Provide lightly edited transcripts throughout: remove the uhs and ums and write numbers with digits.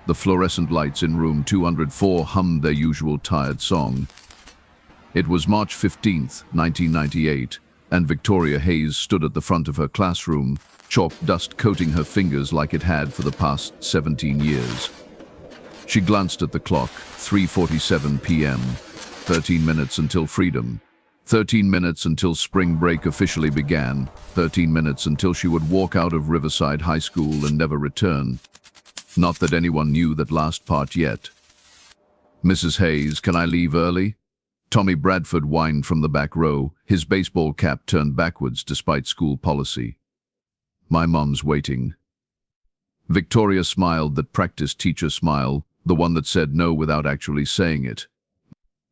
The fluorescent lights in room 204 hummed their usual tired song. It was March 15th, 1998, and Victoria Hayes stood at the front of her classroom, chalk dust coating her fingers like it had for the past 17 years. She glanced at the clock, 3:47 p.m., 13 minutes until freedom, 13 minutes until spring break officially began, 13 minutes until she would walk out of Riverside High School and never return. Not that anyone knew that last part yet. "Mrs. Hayes, can I leave early?" Tommy Bradford whined from the back row, his baseball cap turned backwards despite school policy. "My mom's waiting." Victoria smiled, that practiced teacher smile, the one that said no without actually saying it.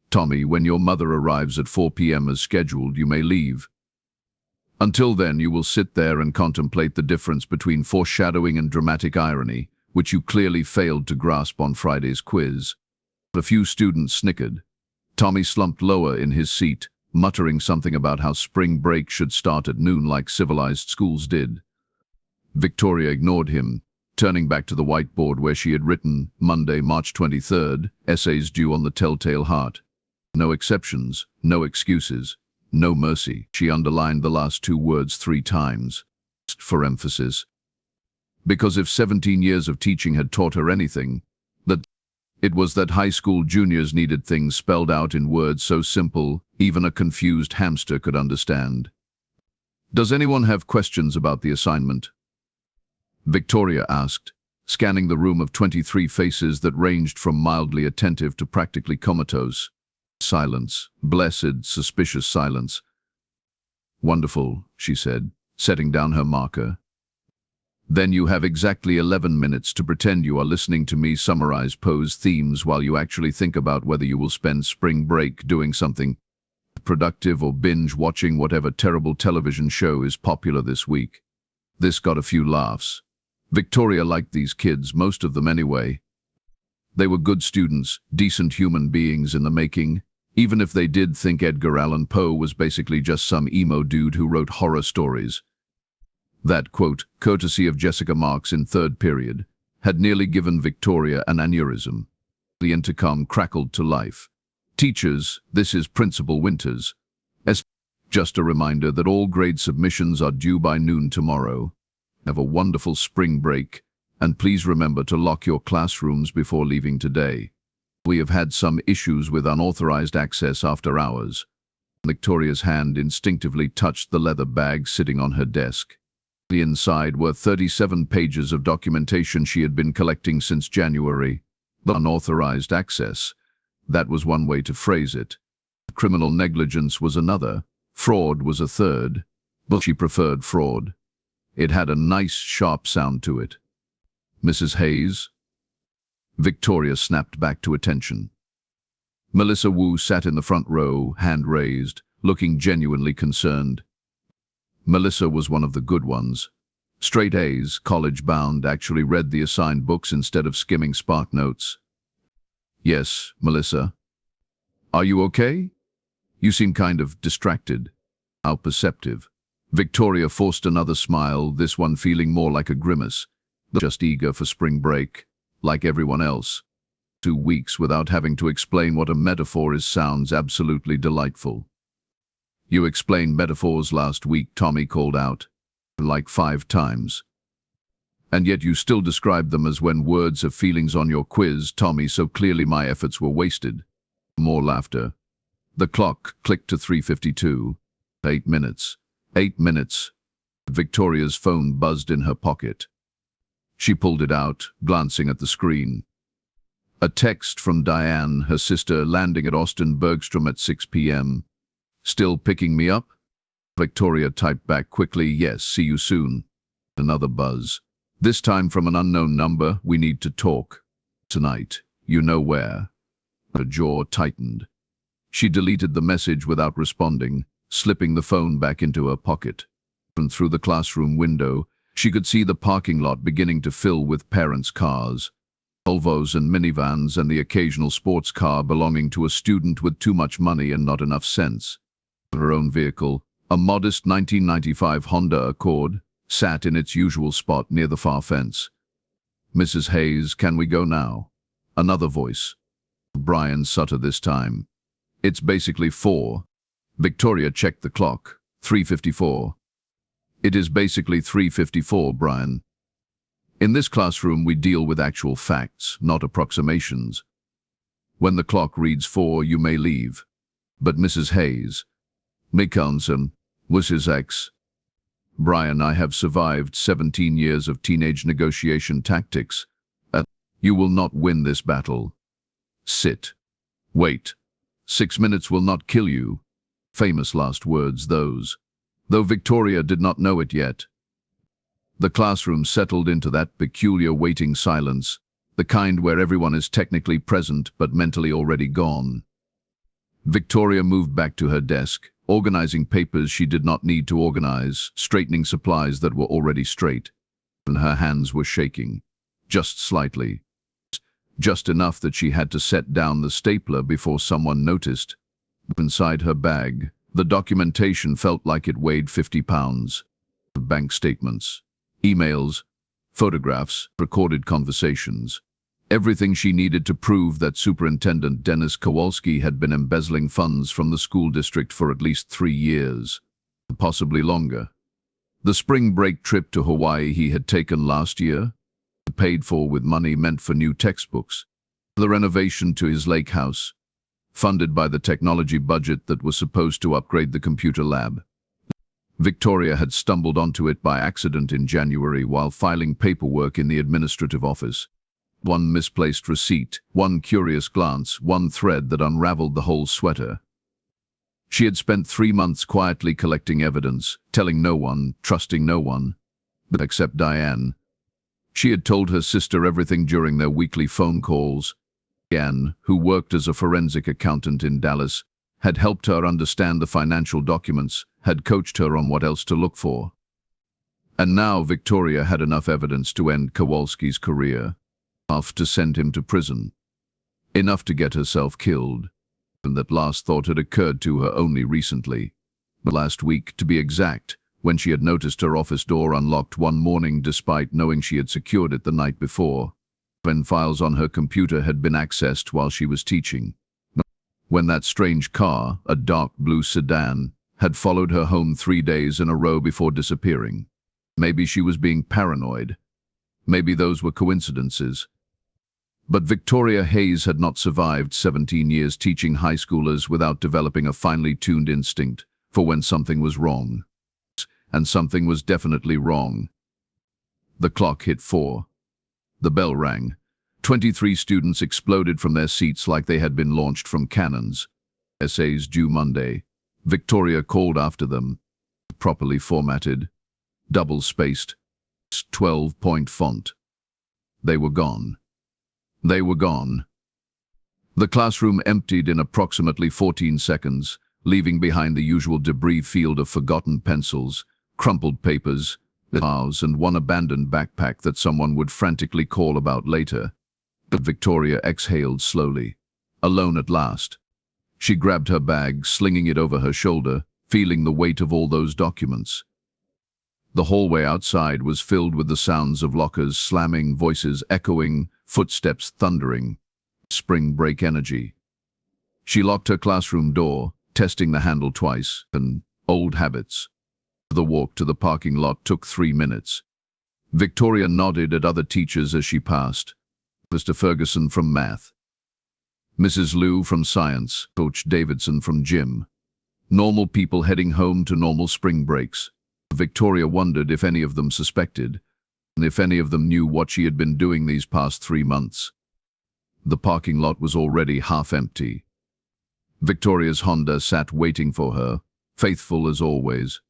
"Tommy, when your mother arrives at 4 p.m. as scheduled, you may leave. Until then, you will sit there and contemplate the difference between foreshadowing and dramatic irony, which you clearly failed to grasp on Friday's quiz." A few students snickered. Tommy slumped lower in his seat, muttering something about how spring break should start at noon like civilized schools did. Victoria ignored him, turning back to the whiteboard where she had written, Monday, March 23rd, essays due on the telltale heart. No exceptions, no excuses, no mercy. She underlined the last two words 3 times, for emphasis. Because if 17 years of teaching had taught her anything, it was that high school juniors needed things spelled out in words so simple, even a confused hamster could understand. "Does anyone have questions about the assignment?" Victoria asked, scanning the room of 23 faces that ranged from mildly attentive to practically comatose. Silence, blessed, suspicious silence. "Wonderful," she said, setting down her marker. "Then you have exactly 11 minutes to pretend you are listening to me summarize pose themes while you actually think about whether you will spend spring break doing something productive or binge watching whatever terrible television show is popular this week." This got a few laughs. Victoria liked these kids, most of them anyway. They were good students, decent human beings in the making, even if they did think Edgar Allan Poe was basically just some emo dude who wrote horror stories. That quote, courtesy of Jessica Marks in third period, had nearly given Victoria an aneurysm. The intercom crackled to life. "Teachers, this is Principal Winters. Just a reminder that all grade submissions are due by noon tomorrow. Have a wonderful spring break, and please remember to lock your classrooms before leaving today. We have had some issues with unauthorized access after hours." Victoria's hand instinctively touched the leather bag sitting on her desk. The inside were 37 pages of documentation she had been collecting since January. The unauthorized access, that was one way to phrase it. Criminal negligence was another. Fraud was a third, but she preferred fraud. It had a nice, sharp sound to it. "Mrs. Hayes?" Victoria snapped back to attention. Melissa Wu sat in the front row, hand raised, looking genuinely concerned. Melissa was one of the good ones. Straight A's, college-bound, actually read the assigned books instead of skimming Spark Notes. "Yes, Melissa. Are you okay? You seem kind of distracted." How perceptive. Victoria forced another smile, this one feeling more like a grimace. Just eager for spring break, like everyone else. 2 weeks without having to explain what a metaphor is sounds absolutely delightful. "You explained metaphors last week," Tommy called out, like 5 times. "And yet you still describe them as when words have feelings on your quiz, Tommy, so clearly my efforts were wasted." More laughter. The clock clicked to 3:52. 8 minutes. 8 minutes. Victoria's phone buzzed in her pocket. She pulled it out, glancing at the screen. A text from Diane, her sister, landing at Austin Bergstrom at 6 p.m. "Still picking me up?" Victoria typed back quickly, "Yes, see you soon." Another buzz. This time from an unknown number. "We need to talk. Tonight. You know where." Her jaw tightened. She deleted the message without responding, slipping the phone back into her pocket. And through the classroom window, she could see the parking lot beginning to fill with parents' cars. Volvos and minivans and the occasional sports car belonging to a student with too much money and not enough sense. Her own vehicle, a modest 1995 Honda Accord, sat in its usual spot near the far fence. Mrs. Hayes, can we go now? Another voice. Brian Sutter this time. It's basically 4. Victoria checked the clock. 3:54. It is basically 3:54, Brian. In this classroom we deal with actual facts, not approximations. When the clock reads 4, you may leave. But Mrs. Hayes, Mickelson, Mrs. X. Brian, I have survived 17 years of teenage negotiation tactics. You will not win this battle. Sit. Wait. 6 minutes will not kill you. Famous last words, those. Though Victoria did not know it yet. The classroom settled into that peculiar waiting silence, the kind where everyone is technically present but mentally already gone. Victoria moved back to her desk, organizing papers she did not need to organize, straightening supplies that were already straight. And her hands were shaking, just slightly. Just enough that she had to set down the stapler before someone noticed. Inside her bag, the documentation felt like it weighed 50 pounds. Bank statements, emails, photographs, recorded conversations. Everything she needed to prove that Superintendent Dennis Kowalski had been embezzling funds from the school district for at least 3 years, possibly longer. The spring break trip to Hawaii he had taken last year, paid for with money meant for new textbooks. The renovation to his lake house, funded by the technology budget that was supposed to upgrade the computer lab. Victoria had stumbled onto it by accident in January while filing paperwork in the administrative office. One misplaced receipt, one curious glance, one thread that unraveled the whole sweater. She had spent 3 months quietly collecting evidence, telling no one, trusting no one, except Diane. She had told her sister everything during their weekly phone calls. Diane, who worked as a forensic accountant in Dallas, had helped her understand the financial documents, had coached her on what else to look for. And now Victoria had enough evidence to end Kowalski's career. Enough to send him to prison. Enough to get herself killed. And that last thought had occurred to her only recently. Last week, to be exact, when she had noticed her office door unlocked one morning despite knowing she had secured it the night before. When files on her computer had been accessed while she was teaching. When that strange car, a dark blue sedan, had followed her home 3 days in a row before disappearing. Maybe she was being paranoid. Maybe those were coincidences. But Victoria Hayes had not survived 17 years teaching high schoolers without developing a finely tuned instinct for when something was wrong. And something was definitely wrong. The clock hit 4. The bell rang. 23 students exploded from their seats like they had been launched from cannons. Essays due Monday. Victoria called after them. Properly formatted. Double-spaced. 12-point font. They were gone. They were gone. The classroom emptied in approximately 14 seconds, leaving behind the usual debris field of forgotten pencils, crumpled papers, files, and one abandoned backpack that someone would frantically call about later. But Victoria exhaled slowly. Alone at last. She grabbed her bag, slinging it over her shoulder, feeling the weight of all those documents. The hallway outside was filled with the sounds of lockers slamming, voices echoing, footsteps thundering. Spring break energy. She locked her classroom door, testing the handle twice, and old habits. The walk to the parking lot took 3 minutes. Victoria nodded at other teachers as she passed. Mr. Ferguson from math. Mrs. Liu from science, Coach Davidson from gym. Normal people heading home to normal spring breaks. Victoria wondered if any of them suspected, and if any of them knew what she had been doing these past 3 months. The parking lot was already half empty. Victoria's Honda sat waiting for her, faithful as always.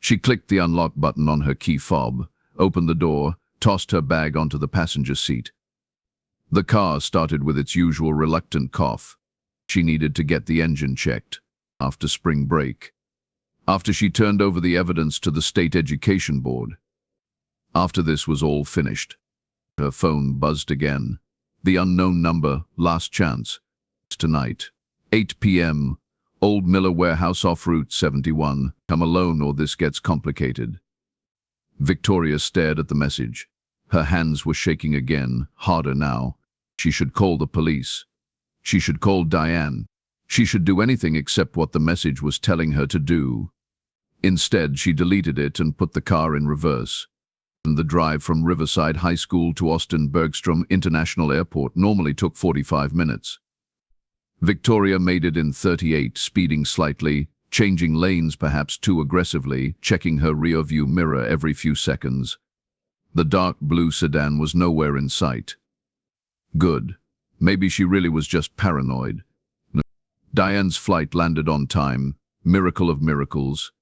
She clicked the unlock button on her key fob, opened the door, tossed her bag onto the passenger seat. The car started with its usual reluctant cough. She needed to get the engine checked after spring break. After she turned over the evidence to the state education board. After this was all finished. Her phone buzzed again. The unknown number, last chance. Tonight, 8 p.m., Old Miller Warehouse off Route 71. Come alone or this gets complicated. Victoria stared at the message. Her hands were shaking again, harder now. She should call the police. She should call Diane. She should do anything except what the message was telling her to do. Instead, she deleted it and put the car in reverse. The drive from Riverside High School to Austin Bergstrom International Airport normally took 45 minutes. Victoria made it in 38, speeding slightly, changing lanes perhaps too aggressively, checking her rear-view mirror every few seconds. The dark blue sedan was nowhere in sight. Good. Maybe she really was just paranoid. Diane's flight landed on time. Miracle of miracles.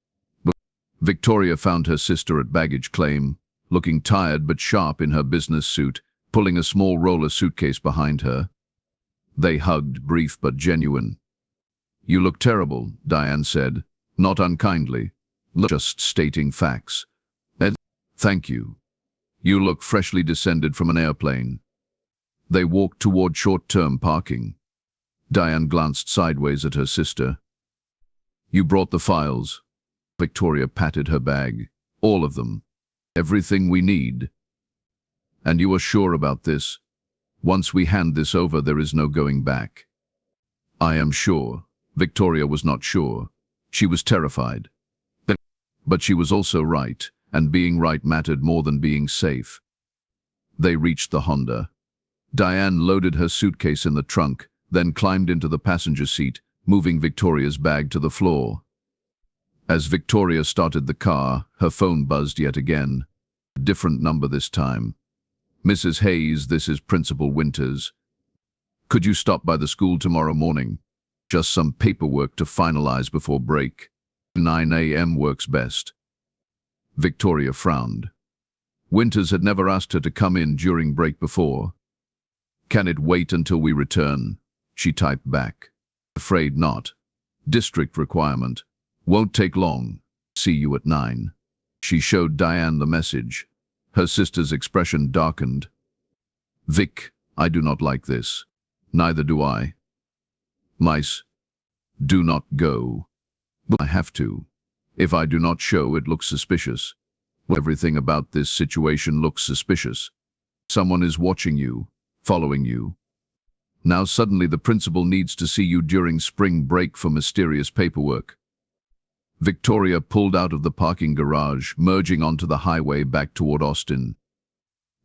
Victoria found her sister at baggage claim, looking tired but sharp in her business suit, pulling a small roller suitcase behind her. They hugged, brief but genuine. "You look terrible," Diane said, not unkindly, just stating facts. "Thank you. You look freshly descended from an airplane." They walked toward short-term parking. Diane glanced sideways at her sister. "You brought the files." Victoria patted her bag. "All of them. Everything we need." "And you are sure about this? Once we hand this over, there is no going back." "I am sure." Victoria was not sure. She was terrified. But she was also right, and being right mattered more than being safe. They reached the Honda. Diane loaded her suitcase in the trunk, then climbed into the passenger seat, moving Victoria's bag to the floor. As Victoria started the car, her phone buzzed yet again. A different number this time. "Mrs. Hayes, this is Principal Winters. Could you stop by the school tomorrow morning? Just some paperwork to finalize before break. 9 a.m. works best." Victoria frowned. Winters had never asked her to come in during break before. "Can it wait until we return?" She typed back. "Afraid not. District requirement. Won't take long. See you at 9. She showed Diane the message. Her sister's expression darkened. "Vic, I do not like this. Neither do I. Mice, do not go." "I have to. If I do not show, it looks suspicious. Everything about this situation looks suspicious. Someone is watching you, following you. Now suddenly the principal needs to see you during spring break for mysterious paperwork." Victoria pulled out of the parking garage, merging onto the highway back toward Austin.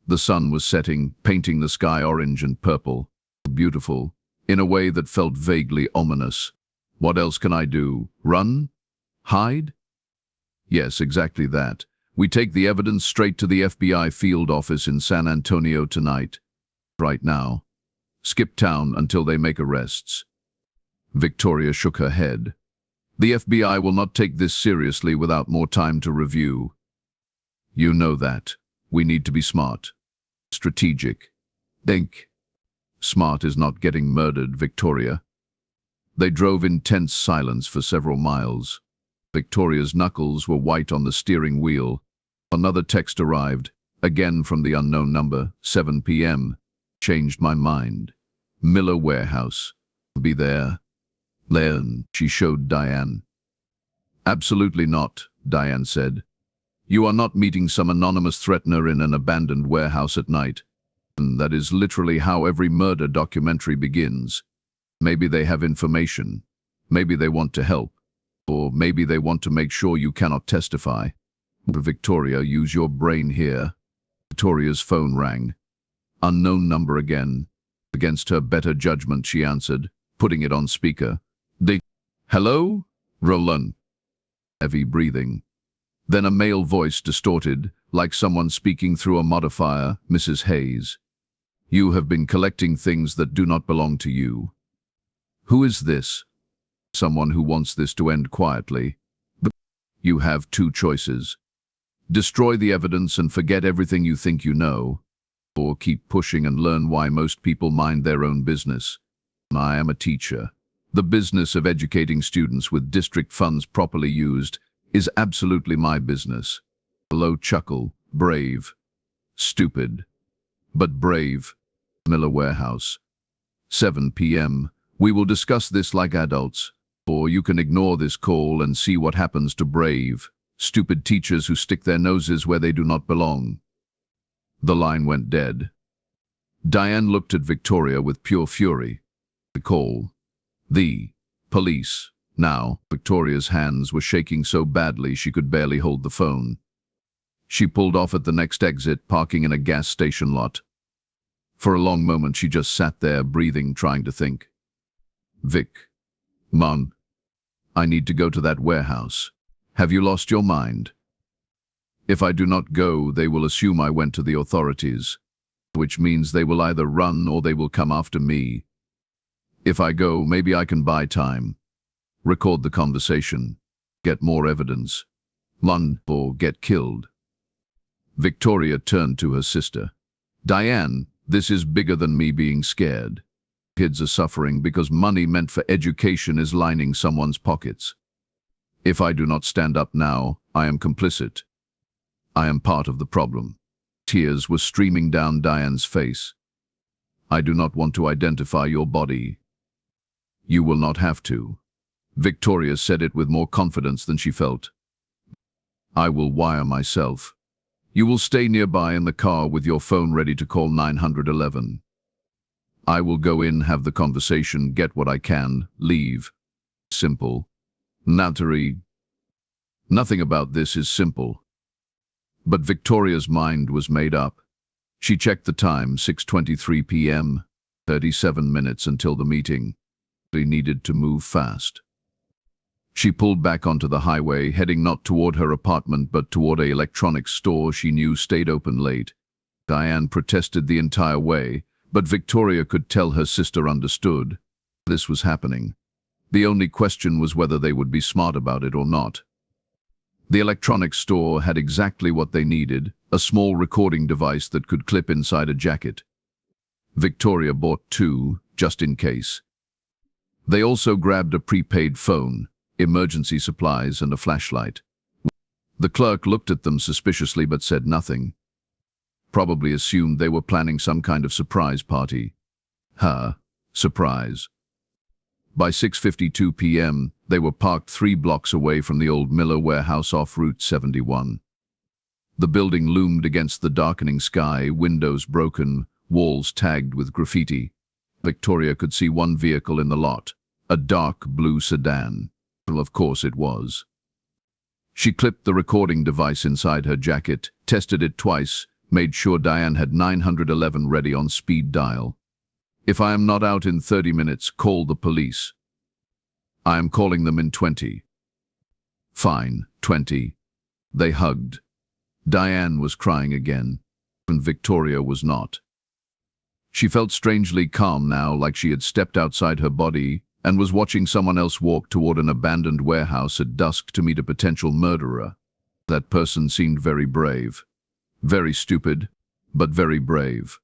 The sun was setting, painting the sky orange and purple. Beautiful, in a way that felt vaguely ominous. What else can I do? Run? Hide? Yes, exactly that. We take the evidence straight to the FBI field office in San Antonio tonight. Right now. Skip town until they make arrests. Victoria shook her head. The FBI will not take this seriously without more time to review. You know that. We need to be smart. Strategic. Think. Smart is not getting murdered, Victoria. They drove in tense silence for several miles. Victoria's knuckles were white on the steering wheel. Another text arrived, again from the unknown number, 7 p.m. Changed my mind. Miller Warehouse. Be there. Leon, she showed Diane. Absolutely not, Diane said. You are not meeting some anonymous threatener in an abandoned warehouse at night. And that is literally how every murder documentary begins. Maybe they have information. Maybe they want to help. Or maybe they want to make sure you cannot testify. Victoria, use your brain here. Victoria's phone rang. Unknown number again. Against her better judgment, she answered, putting it on speaker. Hello? Roland. Heavy breathing. Then a male voice distorted, like someone speaking through a modifier, Mrs. Hayes. You have been collecting things that do not belong to you. Who is this? Someone who wants this to end quietly. You have two choices. Destroy the evidence and forget everything you think you know, or keep pushing and learn why most people mind their own business. I am a teacher. The business of educating students with district funds properly used is absolutely my business. A low chuckle, brave. Stupid. But brave. Miller Warehouse. 7 p.m. We will discuss this like adults. Or you can ignore this call and see what happens to brave, stupid teachers who stick their noses where they do not belong. The line went dead. Diane looked at Victoria with pure fury. The call. The police. Now, Victoria's hands were shaking so badly she could barely hold the phone. She pulled off at the next exit, parking in a gas station lot. For a long moment she just sat there, breathing, trying to think. Vic. Mom. I need to go to that warehouse. Have you lost your mind? If I do not go, they will assume I went to the authorities, which means they will either run or they will come after me. If I go, maybe I can buy time. Record the conversation. Get more evidence. Run or get killed. Victoria turned to her sister. Diane, this is bigger than me being scared. Kids are suffering because money meant for education is lining someone's pockets. If I do not stand up now, I am complicit. I am part of the problem. Tears were streaming down Diane's face. I do not want to identify your body. You will not have to. Victoria said it with more confidence than she felt. I will wire myself. You will stay nearby in the car with your phone ready to call 911. I will go in, have the conversation, get what I can, leave. Simple. Natari. Nothing about this is simple. But Victoria's mind was made up. She checked the time, 6:23 p.m., 37 minutes until the meeting. They needed to move fast. She pulled back onto the highway, heading not toward her apartment but toward an electronics store she knew stayed open late. Diane protested the entire way, but Victoria could tell her sister understood. This was happening. The only question was whether they would be smart about it or not. The electronics store had exactly what they needed, a small recording device that could clip inside a jacket. Victoria bought two, just in case. They also grabbed a prepaid phone, emergency supplies, and a flashlight. The clerk looked at them suspiciously but said nothing. Probably assumed they were planning some kind of surprise party. Surprise. By 6:52 p.m., they were parked 3 blocks away from the old Miller warehouse off Route 71. The building loomed against the darkening sky, windows broken, walls tagged with graffiti. Victoria could see one vehicle in the lot, a dark blue sedan. Well, of course it was. She clipped the recording device inside her jacket, tested it twice, made sure Diane had 911 ready on speed dial. If I am not out in 30 minutes, call the police. I am calling them in 20. Fine, 20. They hugged. Diane was crying again, and Victoria was not. She felt strangely calm now, like she had stepped outside her body and was watching someone else walk toward an abandoned warehouse at dusk to meet a potential murderer. That person seemed very brave. Very stupid, but very brave.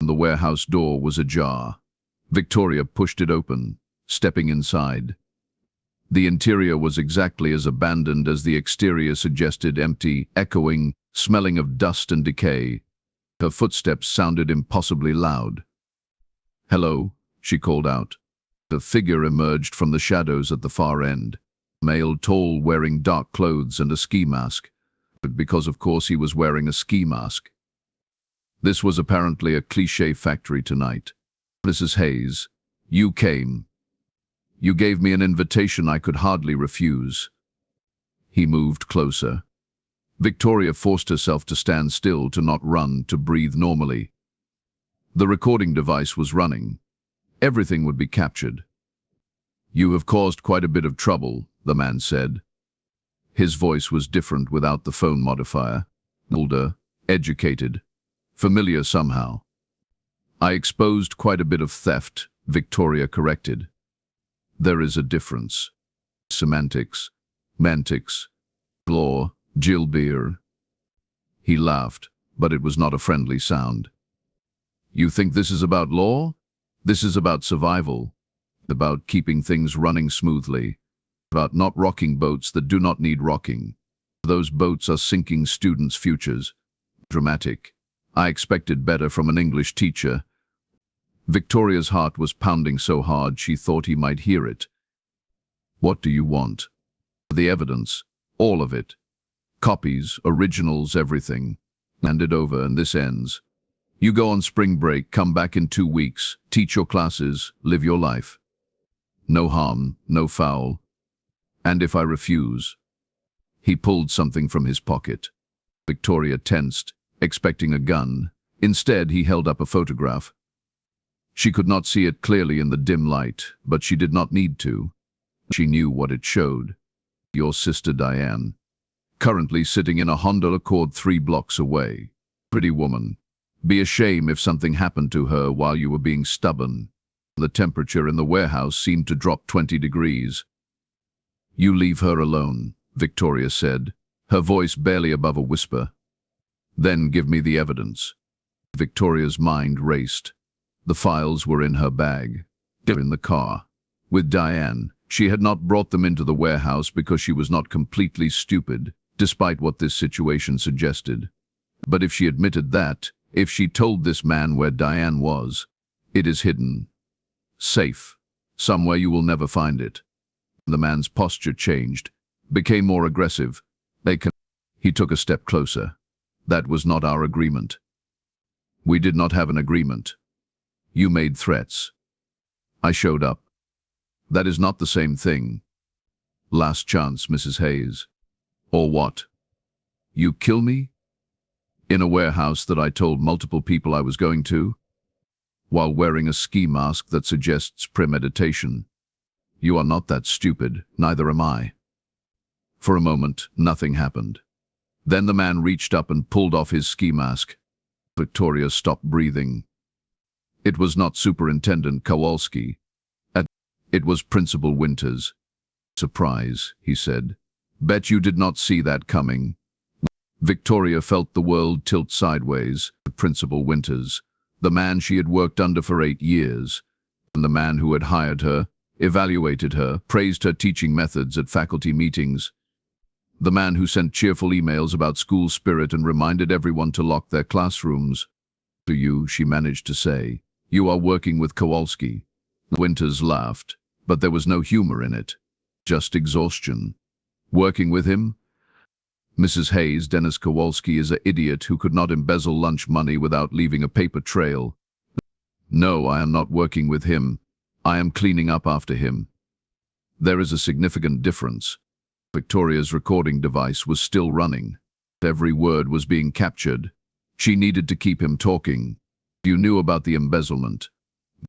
The warehouse door was ajar. Victoria pushed it open, stepping inside. The interior was exactly as abandoned as the exterior suggested, empty, echoing, smelling of dust and decay. Her footsteps sounded impossibly loud. Hello, she called out. A figure emerged from the shadows at the far end. Male, tall, wearing dark clothes and a ski mask. Because of course he was wearing a ski mask. This was apparently a cliché factory tonight. Mrs. Hayes, you came. You gave me an invitation I could hardly refuse. He moved closer. Victoria forced herself to stand still, to not run, to breathe normally. The recording device was running. Everything would be captured. You have caused quite a bit of trouble, the man said. His voice was different without the phone modifier. Older, educated, familiar somehow. I exposed quite a bit of theft, Victoria corrected. There is a difference. Semantics, mantics, law, Gilbeer. He laughed, but it was not a friendly sound. You think this is about law? This is about survival, about keeping things running smoothly, about not rocking boats that do not need rocking. Those boats are sinking students' futures. Dramatic. I expected better from an English teacher. Victoria's heart was pounding so hard she thought he might hear it. What do you want? The evidence. All of it. Copies, originals, everything. Hand it over and this ends. You go on spring break, come back in 2 weeks, teach your classes, live your life. No harm, no foul. And if I refuse? He pulled something from his pocket. Victoria tensed, expecting a gun. Instead, he held up a photograph. She could not see it clearly in the dim light, but she did not need to. She knew what it showed. Your sister Diane, currently sitting in a Honda Accord 3 blocks away. Pretty woman. Be a shame if something happened to her while you were being stubborn. The temperature in the warehouse seemed to drop 20 degrees. You leave her alone, Victoria said, her voice barely above a whisper. Then give me the evidence. Victoria's mind raced. The files were in her bag. They were in the car. With Diane, she had not brought them into the warehouse because she was not completely stupid, despite what this situation suggested. But if she admitted that, if she told this man where Diane was, it is hidden. Safe. Somewhere you will never find it. The man's posture changed, became more aggressive. He took a step closer. That was not our agreement. We did not have an agreement. You made threats. I showed up. That is not the same thing. Last chance, Mrs. Hayes. Or what? You kill me? In a warehouse that I told multiple people I was going to? While wearing a ski mask that suggests premeditation. You are not that stupid, neither am I. For a moment, nothing happened. Then the man reached up and pulled off his ski mask. Victoria stopped breathing. It was not Superintendent Kowalski. It was Principal Winters. Surprise, he said. Bet you did not see that coming. Victoria felt the world tilt sideways. Principal Winters, the man she had worked under for 8 years, and the man who had hired her, evaluated her, praised her teaching methods at faculty meetings, the man who sent cheerful emails about school spirit and reminded everyone to lock their classrooms. To you, she managed to say, you are working with Kowalski. Winters laughed, but there was no humor in it, just exhaustion. Working with him? Mrs. Hayes, Dennis Kowalski is an idiot who could not embezzle lunch money without leaving a paper trail. No, I am not working with him. I am cleaning up after him. There is a significant difference. Victoria's recording device was still running. Every word was being captured. She needed to keep him talking. You knew about the embezzlement.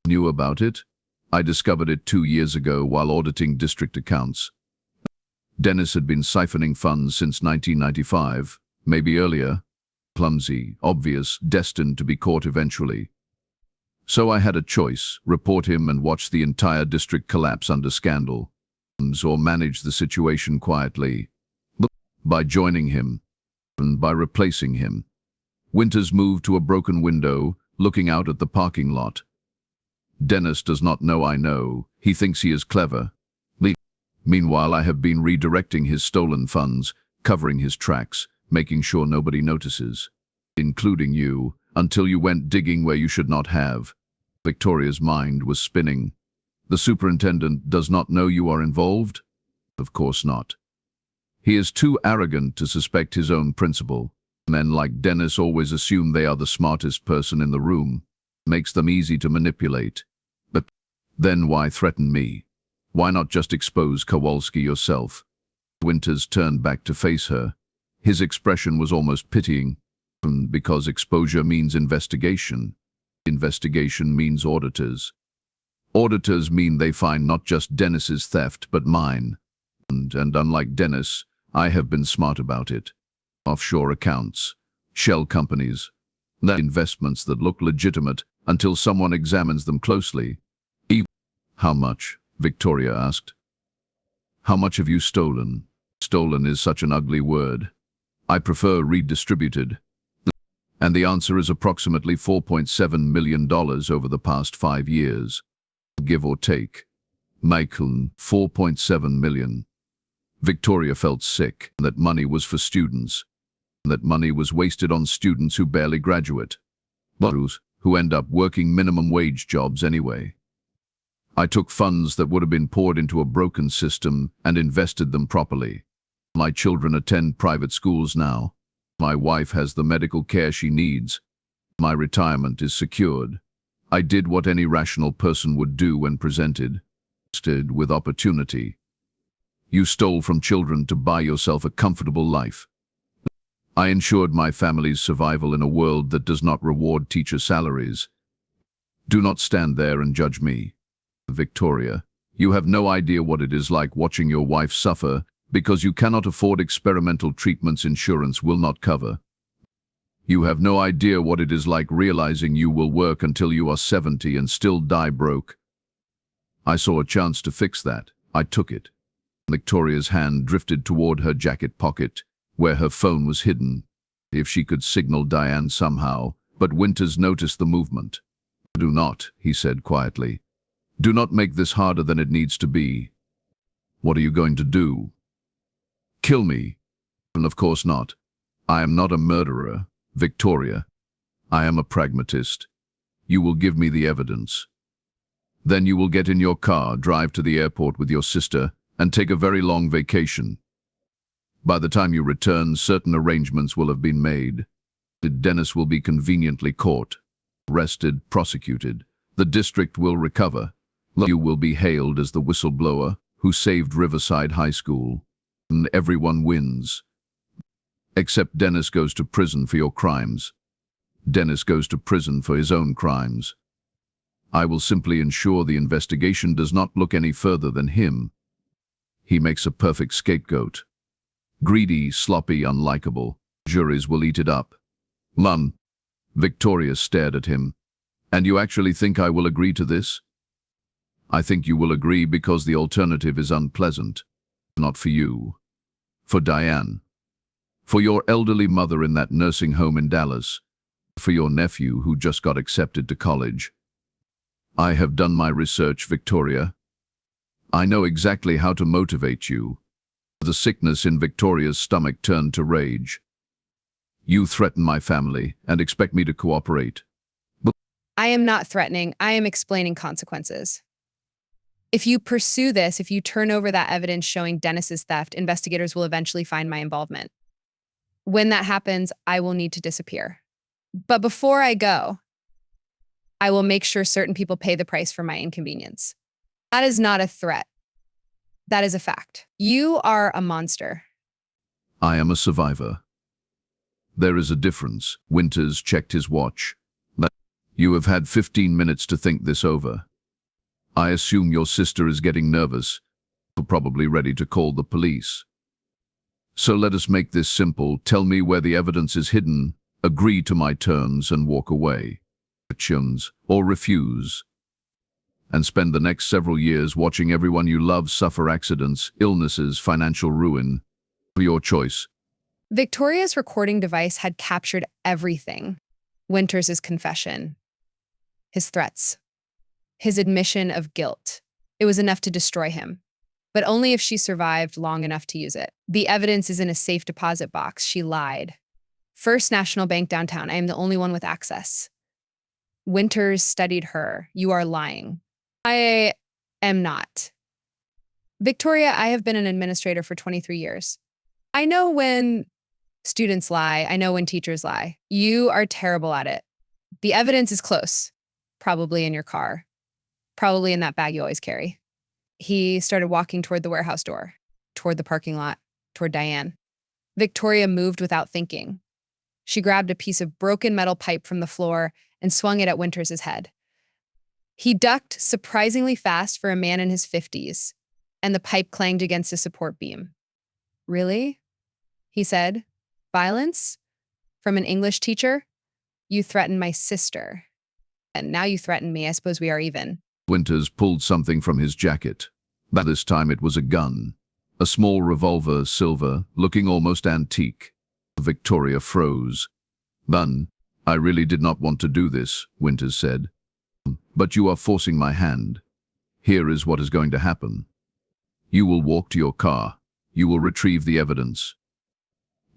Knew about it? I discovered it 2 years ago while auditing district accounts. Dennis had been siphoning funds since 1995, maybe earlier. Clumsy, obvious, destined to be caught eventually. So I had a choice, report him and watch the entire district collapse under scandal, or manage the situation quietly. By joining him, and by replacing him. Winters moved to a broken window, looking out at the parking lot. Dennis does not know I know. He thinks he is clever. Meanwhile, I have been redirecting his stolen funds, covering his tracks, making sure nobody notices, including you, until you went digging where you should not have. Victoria's mind was spinning. The superintendent does not know you are involved? Of course not. He is too arrogant to suspect his own principal. Men like Dennis always assume they are the smartest person in the room. Makes them easy to manipulate. But then why threaten me? Why not just expose Kowalski yourself? Winters turned back to face her. His expression was almost pitying. Because exposure means investigation. Investigation means auditors. Auditors mean they find not just Dennis's theft, but mine. And unlike Dennis, I have been smart about it. Offshore accounts, shell companies, investments that look legitimate until someone examines them closely. How much? Victoria asked. How much have you stolen? Stolen is such an ugly word. I prefer redistributed. And the answer is approximately $4.7 million over the past 5 years. Give or take. Maikun, 4.7 million. Victoria felt sick, that money was for students. That money was wasted on students who barely graduate. Who end up working minimum wage jobs anyway. I took funds that would have been poured into a broken system and invested them properly. My children attend private schools now. My wife has the medical care she needs. My retirement is secured. I did what any rational person would do when presented with opportunity. You stole from children to buy yourself a comfortable life. I ensured my family's survival in a world that does not reward teacher salaries. Do not stand there and judge me. Victoria, you have no idea what it is like watching your wife suffer because you cannot afford experimental treatments insurance will not cover. You have no idea what it is like realizing you will work until you are 70 and still die broke. I saw a chance to fix that. I took it. Victoria's hand drifted toward her jacket pocket, where her phone was hidden. If she could signal Diane somehow, but Winters noticed the movement. Do not, he said quietly. Do not make this harder than it needs to be. What are you going to do? Kill me? And of course not. I am not a murderer, Victoria. I am a pragmatist. You will give me the evidence. Then you will get in your car, drive to the airport with your sister, and take a very long vacation. By the time you return, certain arrangements will have been made. Dennis will be conveniently caught, arrested, prosecuted. The district will recover. You will be hailed as the whistleblower who saved Riverside High School. And everyone wins. Except Dennis goes to prison for your crimes. Dennis goes to prison for his own crimes. I will simply ensure the investigation does not look any further than him. He makes a perfect scapegoat. Greedy, sloppy, unlikable. Juries will eat it up. Mum, Victoria stared at him. And you actually think I will agree to this? I think you will agree because the alternative is unpleasant. Not for you. For Diane. For your elderly mother in that nursing home in Dallas. For your nephew who just got accepted to college. I have done my research, Victoria. I know exactly how to motivate you. The sickness in Victoria's stomach turned to rage. You threaten my family and expect me to cooperate. I am not threatening. I am explaining consequences. If you pursue this, if you turn over that evidence showing Dennis's theft, investigators will eventually find my involvement. When that happens, I will need to disappear. But before I go, I will make sure certain people pay the price for my inconvenience. That is not a threat. That is a fact. You are a monster. I am a survivor. There is a difference. Winters checked his watch. You have had 15 minutes to think this over. I assume your sister is getting nervous, probably ready to call the police. So let us make this simple. Tell me where the evidence is hidden, agree to my terms and walk away. Or refuse. And spend the next several years watching everyone you love suffer accidents, illnesses, financial ruin. Your choice. Victoria's recording device had captured everything. Winters' confession, his threats, his admission of guilt. It was enough to destroy him, but only if she survived long enough to use it. The evidence is in a safe deposit box. She lied. First National Bank downtown. I am the only one with access. Winters studied her. You are lying. I am not. Victoria, I have been an administrator for 23 years. I know when students lie. I know when teachers lie. You are terrible at it. The evidence is close. Probably in your car. Probably in that bag you always carry. He started walking toward the warehouse door, toward the parking lot, toward Diane. Victoria moved without thinking. She grabbed a piece of broken metal pipe from the floor and swung it at Winters' head. He ducked surprisingly fast for a man in his 50s, and the pipe clanged against a support beam. Really? He said. Violence? From an English teacher? You threatened my sister. And now you threaten me. I suppose we are even. Winters pulled something from his jacket. But this time it was a gun. A small revolver, silver, looking almost antique. Victoria froze. Then, I really did not want to do this, Winters said. But you are forcing my hand. Here is what is going to happen. You will walk to your car. You will retrieve the evidence.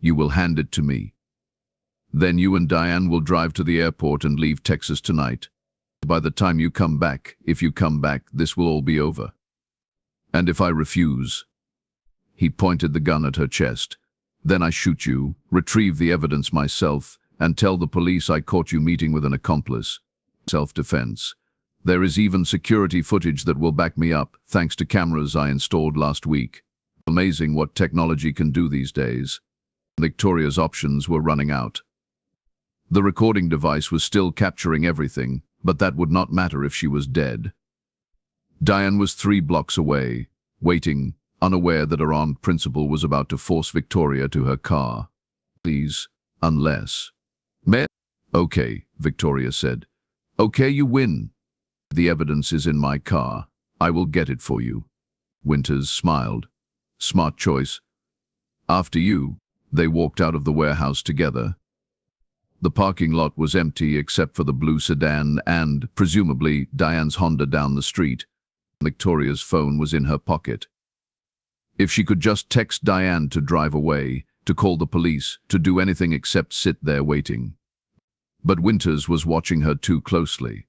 You will hand it to me. Then you and Diane will drive to the airport and leave Texas tonight. By the time you come back, if you come back, this will all be over. And if I refuse, he pointed the gun at her chest, Then I shoot you, retrieve the evidence myself, and tell the police I caught you meeting with an accomplice. Self-defense. There is even security footage that will back me up, thanks to cameras I installed last week. Amazing what technology can do these days. Victoria's options were running out. The recording device was still capturing everything, but that would not matter if she was dead. Diane was 3 blocks away, waiting, unaware that her armed principal was about to force Victoria to her car. Please, unless... Okay, Victoria said. Okay, you win. The evidence is in my car. I will get it for you. Winters smiled. Smart choice. After you. They walked out of the warehouse together. The parking lot was empty except for the blue sedan and, presumably, Diane's Honda down the street. Victoria's phone was in her pocket. If she could just text Diane to drive away, to call the police, to do anything except sit there waiting. But Winters was watching her too closely.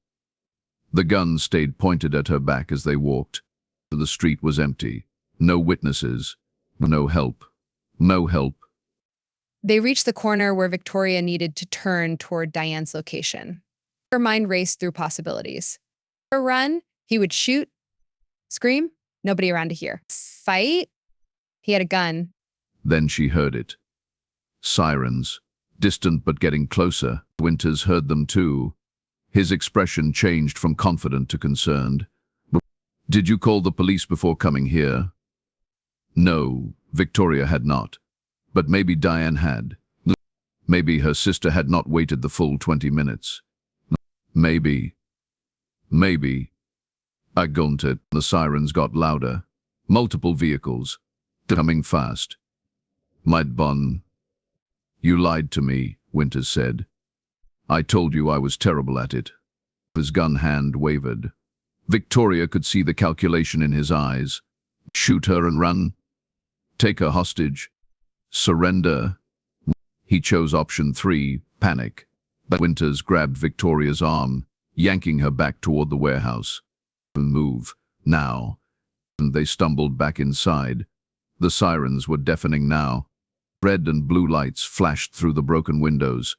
The gun stayed pointed at her back as they walked. The street was empty. No witnesses. No help. No help. They reached the corner where Victoria needed to turn toward Diane's location. Her mind raced through possibilities. A run, he would shoot. Scream, nobody around to hear. Fight, he had a gun. Then she heard it. Sirens, distant but getting closer. Winters heard them too. His expression changed from confident to concerned. Did you call the police before coming here? No, Victoria had not. But maybe Diane had. Maybe her sister had not waited the full 20 minutes. Maybe. I grunted. The sirens got louder. Multiple vehicles. Coming fast. Might bun. You lied to me, Winters said. I told you I was terrible at it. His gun hand wavered. Victoria could see the calculation in his eyes. Shoot her and run. Take her hostage. Surrender. He chose option 3, panic. But Winters grabbed Victoria's arm, yanking her back toward the warehouse. Move, now. And they stumbled back inside. The sirens were deafening now. Red and blue lights flashed through the broken windows.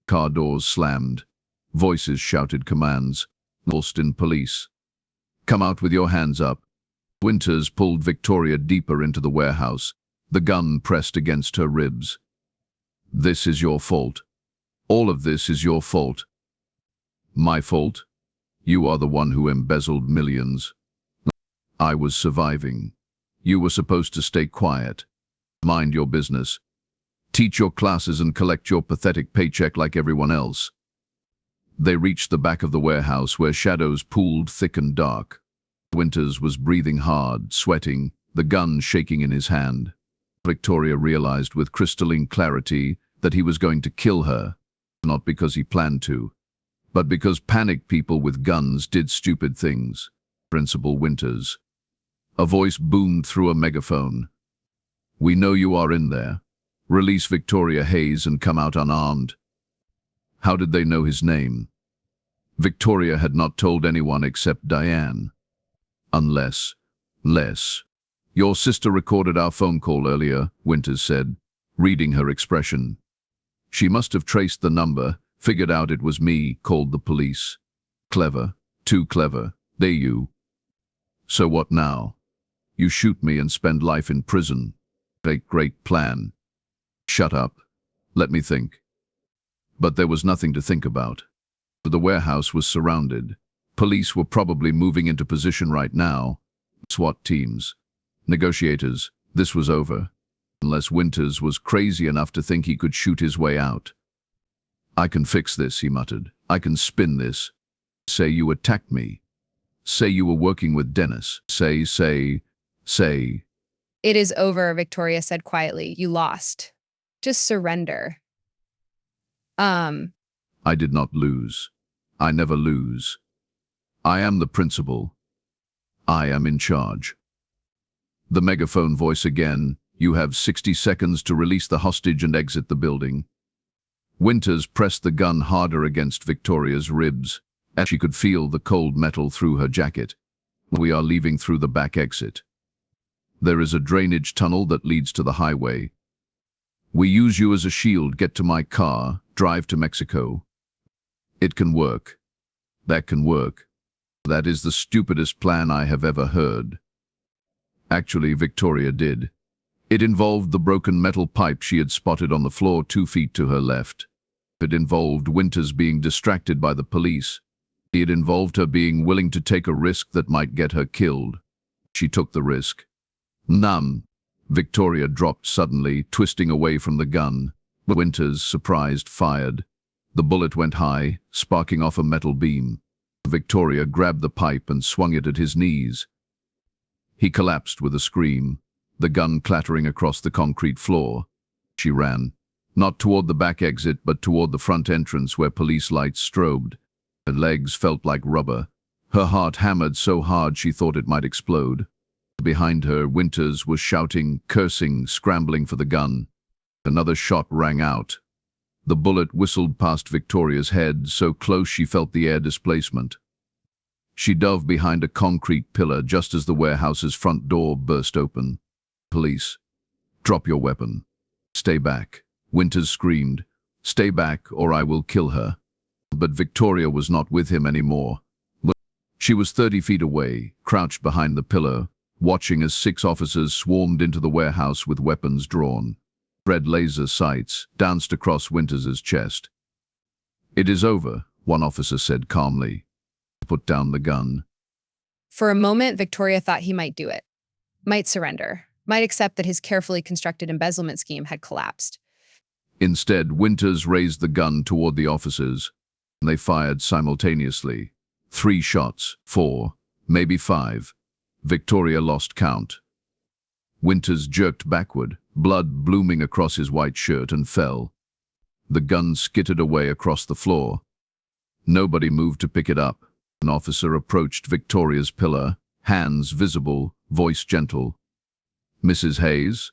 Car doors slammed. Voices shouted commands. Alston police. Come out with your hands up. Winters pulled Victoria deeper into the warehouse. The gun pressed against her ribs. This is your fault. All of this is your fault. My fault? You are the one who embezzled millions. I was surviving. You were supposed to stay quiet. Mind your business. Teach your classes and collect your pathetic paycheck like everyone else. They reached the back of the warehouse where shadows pooled thick and dark. Winters was breathing hard, sweating, the gun shaking in his hand. Victoria realized with crystalline clarity that he was going to kill her, not because he planned to, but because panicked people with guns did stupid things. Principal Winters. A voice boomed through a megaphone. We know you are in there. Release Victoria Hayes and come out unarmed. How did they know his name? Victoria had not told anyone except Diane. Unless. Your sister recorded our phone call earlier, Winters said, reading her expression. She must have traced the number, figured out it was me, called the police. Clever. Too clever. They you. So what now? You shoot me and spend life in prison. Great plan. Shut up. Let me think. But there was nothing to think about. The warehouse was surrounded. Police were probably moving into position right now. SWAT teams. Negotiators. This was over. Unless Winters was crazy enough to think he could shoot his way out. I can fix this, he muttered. I can spin this. Say you attacked me. Say you were working with Dennis. Say. It is over, Victoria said quietly. You lost. Just surrender. I did not lose. I never lose. I am the principal. I am in charge. The megaphone voice again. You have 60 seconds to release the hostage and exit the building. Winters pressed the gun harder against Victoria's ribs, and she could feel the cold metal through her jacket. We are leaving through the back exit. There is a drainage tunnel that leads to the highway. We use you as a shield, get to my car, drive to Mexico. It can work. That can work. That is the stupidest plan I have ever heard. Actually, Victoria did. It involved the broken metal pipe she had spotted on the floor 2 feet to her left. It involved Winters being distracted by the police. It involved her being willing to take a risk that might get her killed. She took the risk. Numb. Victoria dropped suddenly, twisting away from the gun. Winters, surprised, fired. The bullet went high, sparking off a metal beam. Victoria grabbed the pipe and swung it at his knees. He collapsed with a scream, the gun clattering across the concrete floor. She ran, not toward the back exit but toward the front entrance where police lights strobed. Her legs felt like rubber. Her heart hammered so hard she thought it might explode. Behind her, Winters was shouting, cursing, scrambling for the gun. Another shot rang out. The bullet whistled past Victoria's head, so close she felt the air displacement. She dove behind a concrete pillar just as the warehouse's front door burst open. Police. Drop your weapon. Stay back. Winters screamed. Stay back or I will kill her. But Victoria was not with him anymore. She was 30 feet away, crouched behind the pillar, watching as 6 officers swarmed into the warehouse with weapons drawn. Red laser sights danced across Winters's chest. It is over, one officer said calmly. Put down the gun. For a moment, Victoria thought he might do it, might surrender, might accept that his carefully constructed embezzlement scheme had collapsed. Instead, Winters raised the gun toward the officers. They fired simultaneously. 3 shots, 4, maybe 5. Victoria lost count. Winters jerked backward, blood blooming across his white shirt, and fell. The gun skittered away across the floor. Nobody moved to pick it up. An officer approached Victoria's pillar, hands visible, voice gentle. Mrs. Hayes?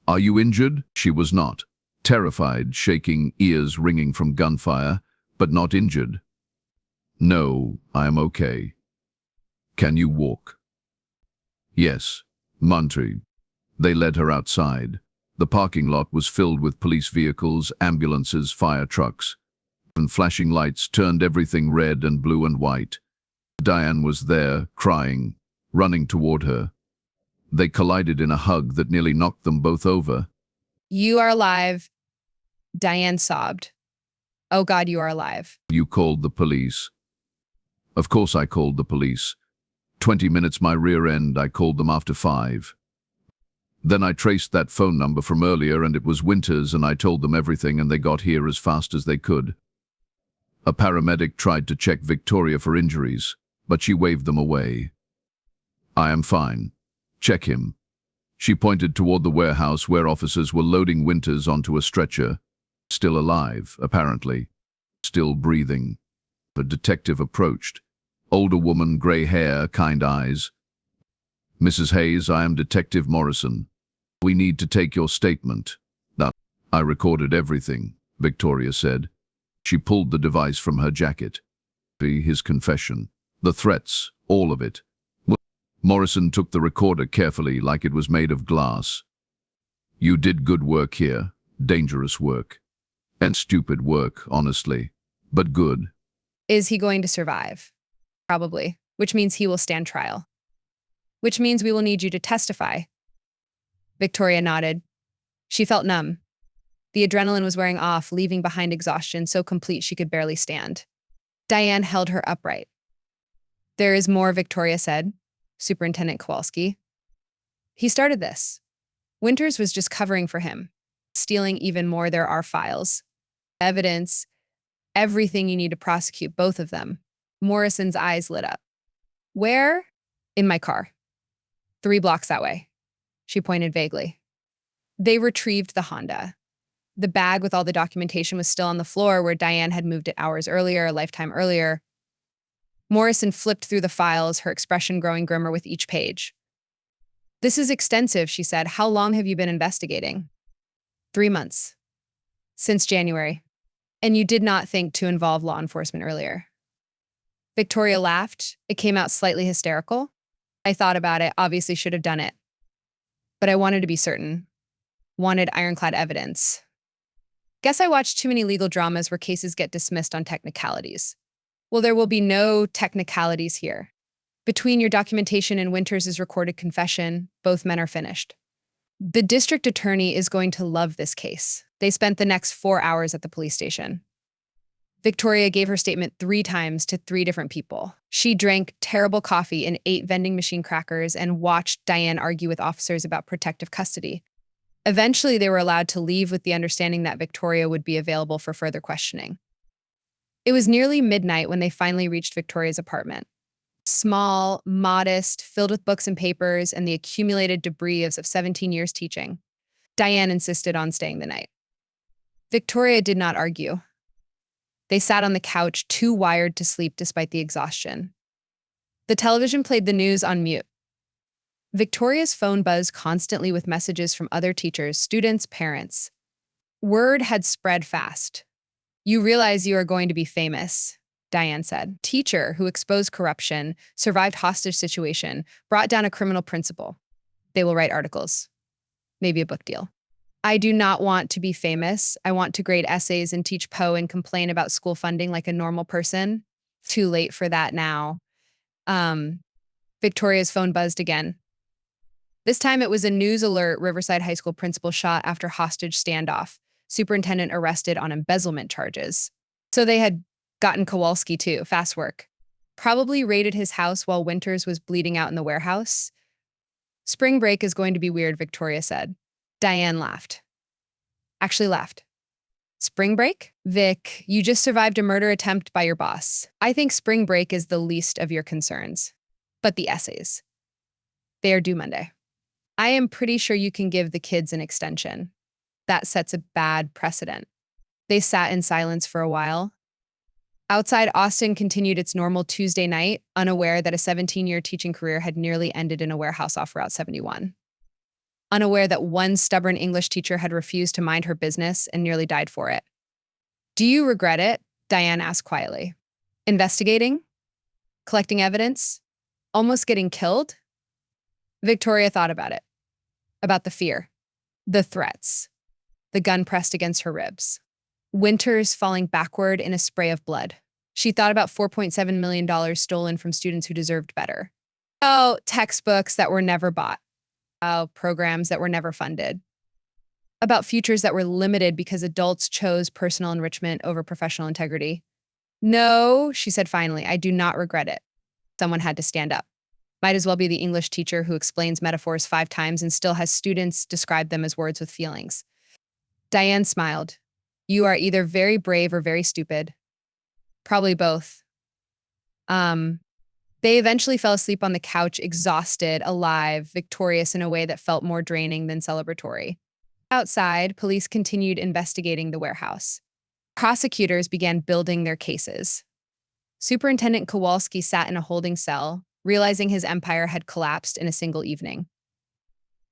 Are you injured? She was not. Terrified, shaking, ears ringing from gunfire, but not injured. No, I am okay. Can you walk? Yes. Monty. They led her outside. The parking lot was filled with police vehicles, ambulances, fire trucks. And flashing lights turned everything red and blue and white. Diane was there, crying, running toward her. They collided in a hug that nearly knocked them both over. You are alive. Diane sobbed. Oh God, you are alive. You called the police. Of course I called the police. 20 minutes my rear end, I called them after 5. Then I traced that phone number from earlier and it was Winters and I told them everything and they got here as fast as they could. A paramedic tried to check Victoria for injuries, but she waved them away. I am fine. Check him. She pointed toward the warehouse where officers were loading Winters onto a stretcher. Still alive, apparently. Still breathing. A detective approached. Older woman, gray hair, kind eyes. Mrs. Hayes, I am Detective Morrison. We need to take your statement. That I recorded everything, Victoria said. She pulled the device from her jacket. His confession. The threats, all of it. Morrison took the recorder carefully like it was made of glass. You did good work here. Dangerous work. And stupid work, honestly. But good. Is he going to survive? Probably, which means he will stand trial. Which means we will need you to testify. Victoria nodded. She felt numb. The adrenaline was wearing off, leaving behind exhaustion so complete she could barely stand. Diane held her upright. There is more, Victoria said. Superintendent Kowalski. He started this. Winters was just covering for him. Stealing even more, there are files. Evidence. Everything you need to prosecute both of them. Morrison's eyes lit up. Where? In my car. 3 blocks that way. She pointed vaguely. They retrieved the Honda. The bag with all the documentation was still on the floor where Diane had moved it hours earlier, a lifetime earlier. Morrison flipped through the files, her expression growing grimmer with each page. This is extensive, she said. How long have you been investigating? 3 months. Since January. And you did not think to involve law enforcement earlier. Victoria laughed. It came out slightly hysterical. I thought about it, obviously should have done it. But I wanted to be certain. wanted ironclad evidence. Guess I watched too many legal dramas where cases get dismissed on technicalities. Well, there will be no technicalities here. Between your documentation and Winters' recorded confession, both men are finished. The district attorney is going to love this case. They spent the next 4 hours at the police station. Victoria gave her statement 3 times to 3 different people. She drank terrible coffee and ate vending machine crackers and watched Diane argue with officers about protective custody. Eventually, they were allowed to leave with the understanding that Victoria would be available for further questioning. It was nearly midnight when they finally reached Victoria's apartment. Small, modest, filled with books and papers and the accumulated debris of 17 years teaching. Diane insisted on staying the night. Victoria did not argue. They sat on the couch, too wired to sleep despite the exhaustion. The television played the news on mute. Victoria's phone buzzed constantly with messages from other teachers, students, parents. Word had spread fast. "You realize you are going to be famous," Diane said. "Teacher who exposed corruption, survived hostage situation, brought down a criminal principal. They will write articles. Maybe a book deal." "I do not want to be famous. I want to grade essays and teach Poe and complain about school funding like a normal person." Too late for that now. Victoria's phone buzzed again. This time it was a news alert. Riverside High School principal shot after hostage standoff. Superintendent arrested on embezzlement charges. So they had gotten Kowalski too. Fast work. Probably raided his house while Winters was bleeding out in the warehouse. "Spring break is going to be weird," Victoria said. Diane laughed. Actually laughed. "Spring break? Vic, you just survived a murder attempt by your boss. I think spring break is the least of your concerns. But the essays. They are due Monday. I am pretty sure you can give the kids an extension. That sets a bad precedent." They sat in silence for a while. Outside, Austin continued its normal Tuesday night, unaware that a 17-year teaching career had nearly ended in a warehouse off Route 71. Unaware that one stubborn English teacher had refused to mind her business and nearly died for it. "Do you regret it?" Diane asked quietly. "Investigating? Collecting evidence? Almost getting killed?" Victoria thought about it. About the fear. The threats. The gun pressed against her ribs. Winters falling backward in a spray of blood. She thought about $4.7 million stolen from students who deserved better. Oh, textbooks that were never bought. Oh, programs that were never funded. About futures that were limited because adults chose personal enrichment over professional integrity. "No," she said finally, "I do not regret it." Someone had to stand up. Might as well be the English teacher who explains metaphors 5 times and still has students describe them as words with feelings. Diane smiled. "You are either very brave or very stupid." "Probably both." They eventually fell asleep on the couch, exhausted, alive, victorious in a way that felt more draining than celebratory. Outside, police continued investigating the warehouse. Prosecutors began building their cases. Superintendent Kowalski sat in a holding cell, realizing his empire had collapsed in a single evening.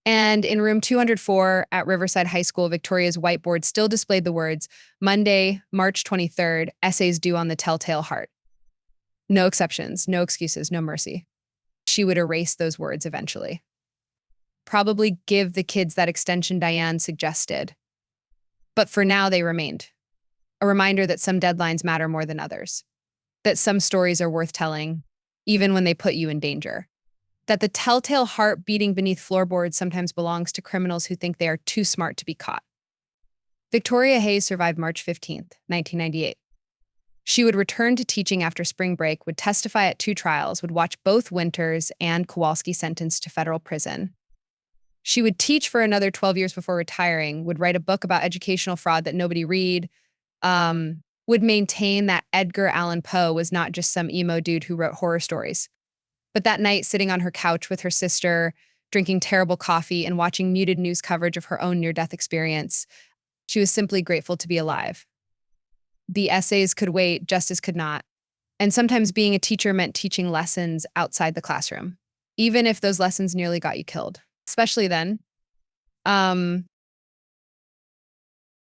And in room 204 at Riverside High School, Victoria's whiteboard still displayed the words, "Monday, March 23rd, essays due on the telltale heart." No exceptions, no excuses, no mercy. She would erase those words eventually. Probably give the kids that extension Diane suggested. But for now, they remained. A reminder that some deadlines matter more than others. That some stories are worth telling, even when they put you in danger. That the telltale heart beating beneath floorboards sometimes belongs to criminals who think they are too smart to be caught. Victoria Hayes survived March 15th, 1998. She would return to teaching after spring break, would testify at 2 trials, would watch both Winters and Kowalski sentenced to federal prison. She would teach for another 12 years before retiring, would write a book about educational fraud that nobody read, would maintain that Edgar Allan Poe was not just some emo dude who wrote horror stories. But that night, sitting on her couch with her sister, drinking terrible coffee and watching muted news coverage of her own near-death experience, she was simply grateful to be alive. The essays could wait, justice could not. And sometimes being a teacher meant teaching lessons outside the classroom, even if those lessons nearly got you killed. Especially then.